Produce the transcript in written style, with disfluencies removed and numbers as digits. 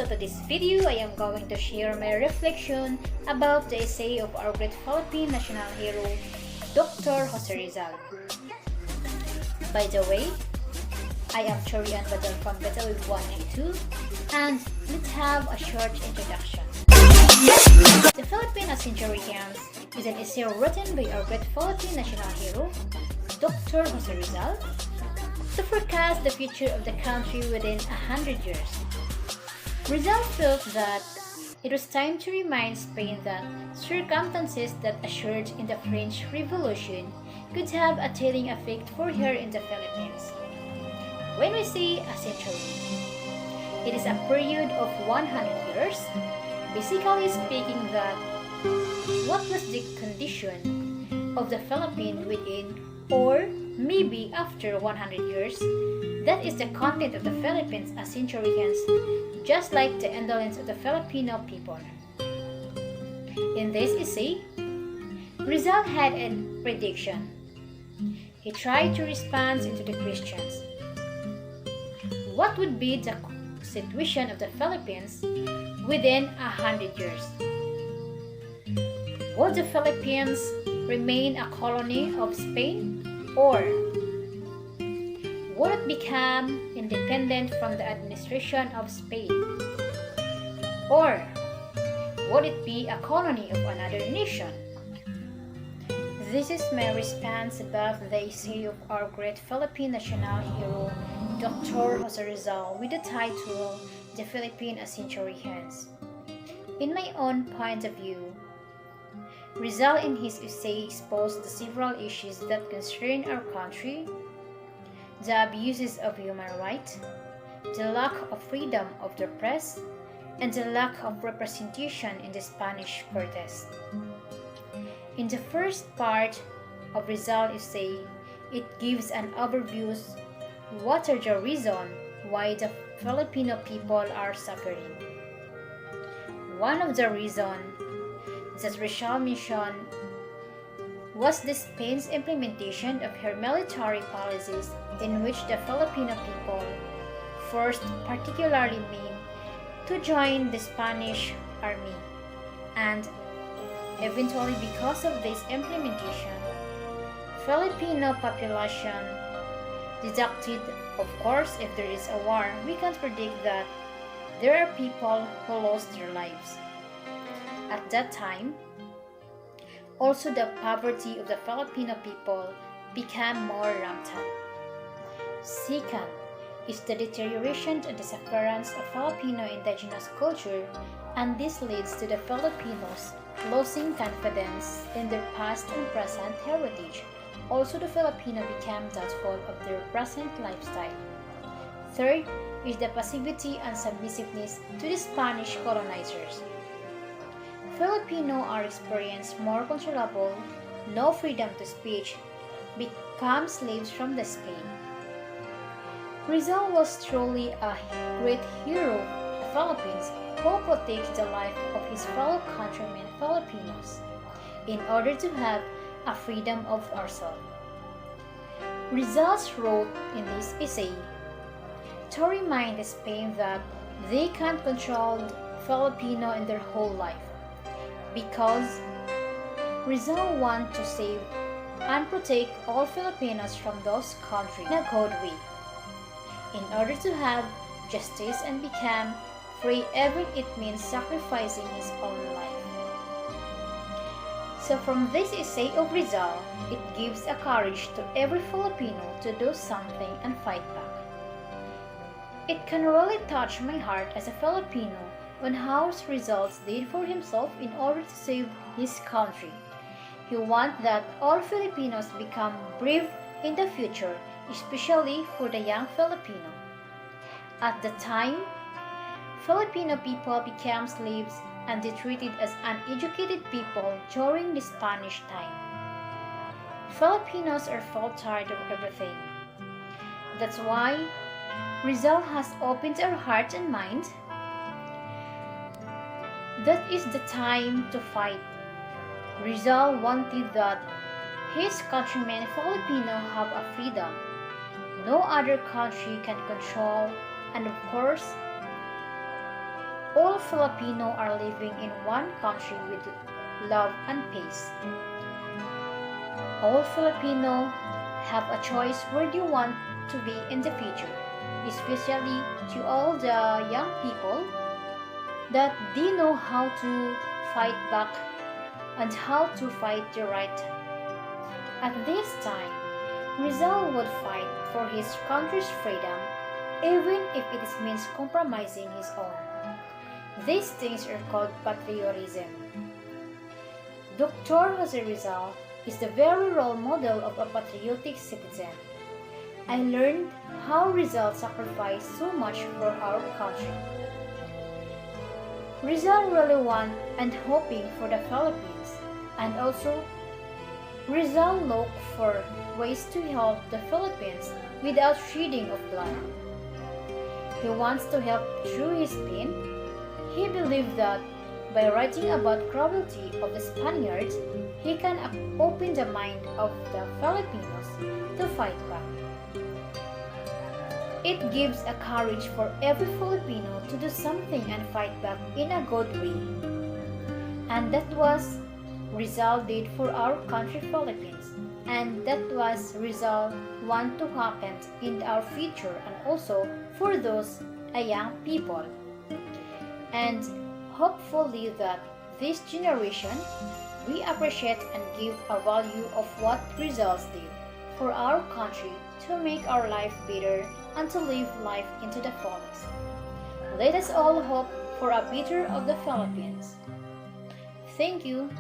So to this video, I am going to share my reflection about the essay of our great Philippine national hero, Dr. Jose Rizal. By the way, I am Chorian Badal from Battlefield 1G2, and let's have a short introduction. The Philippine Centurions is an essay written by our great Philippine national hero, Dr. Jose Rizal, to forecast the future of the country within 100 years. Rizal felt that it was time to remind Spain that circumstances that occurred in the French Revolution could have a telling effect for her in the Philippines. When we say a century, it is a period of 100 years, basically speaking that what was the condition of the Philippines within or maybe after 100 years, that is the content of the Philippines as centurions, just like the indolence of the Filipino people. In this essay, Rizal had a prediction. He tried to respond to the Christians. What would be the situation of the Philippines within 100 years? Would the Philippines remain a colony of Spain, or would it become independent from the administration of Spain? Or would it be a colony of another nation? This is my response about the essay of our great Philippine national hero, Dr. Jose Rizal, with the title The Philippine Centurions. In my own point of view, Rizal in his essay exposed the several issues that concern our country: the abuses of human rights, the lack of freedom of the press, and the lack of representation in the Spanish protest. In the first part of Rizal's essay, it gives an overview what are the reasons why the Filipino people are suffering. One of the reasons that Rizal mentioned was the Spain's implementation of her military policies, in which the Filipino people forced particularly men to join the Spanish army, and eventually because of this implementation, Filipino population deducted. Of course, if there is a war, we can't predict that there are people who lost their lives. At that time, also the poverty of the Filipino people became more rampant. Second is the deterioration and disappearance of Filipino indigenous culture, and this leads to the Filipinos losing confidence in their past and present heritage. Also, the Filipino became doubtful of their present lifestyle. Third is the passivity and submissiveness to the Spanish colonizers. Filipino are experienced more controllable, no freedom to speech, become slaves from the Spain. Rizal was truly a great hero of the Philippines who protects the life of his fellow countrymen Filipinos in order to have a freedom of ourselves. Rizal wrote in this essay to remind Spain that they can't control Filipino in their whole life, because Rizal wants to save and protect all Filipinos from those countries in a good way, in order to have justice and become free, even it means sacrificing his own life. So from this essay of Rizal, it gives a courage to every Filipino to do something and fight back. It can really touch my heart as a Filipino on how Rizal did for himself in order to save his country. He wants that all Filipinos become brave in the future, especially for the young Filipino. At the time, Filipino people became slaves and they treated as uneducated people during the Spanish time. Filipinos are felt tired of everything. That's why Rizal has opened our heart and mind. That is the time to fight. Rizal wanted that his countrymen Filipino have a freedom no other country can control, and of course, all Filipino are living in one country with love and peace. All Filipino have a choice where they want to be in the future, especially to all the young people that they know how to fight back and how to fight the right. At this time, Rizal would fight for his country's freedom even if it means compromising his own. These things are called patriotism. Dr. Jose Rizal is the very role model of a patriotic citizen. I learned how Rizal sacrificed so much for our country. Rizal really want and hoping for the Philippines, and also Rizal looked for ways to help the Philippines without shedding of blood. He wants to help through his pen. He believed that by writing about cruelty of the Spaniards, he can open the mind of the Filipinos to fight back. It gives a courage for every Filipino to do something and fight back in a good way. And that was Rizal did for our country Philippines. And that was Rizal want to happen in our future and also for those young people. And hopefully that this generation we appreciate and give a value of what Rizal did for our country to make our life better and to live life into the fullest. Let us all hope for a better of the Philippines. Thank you.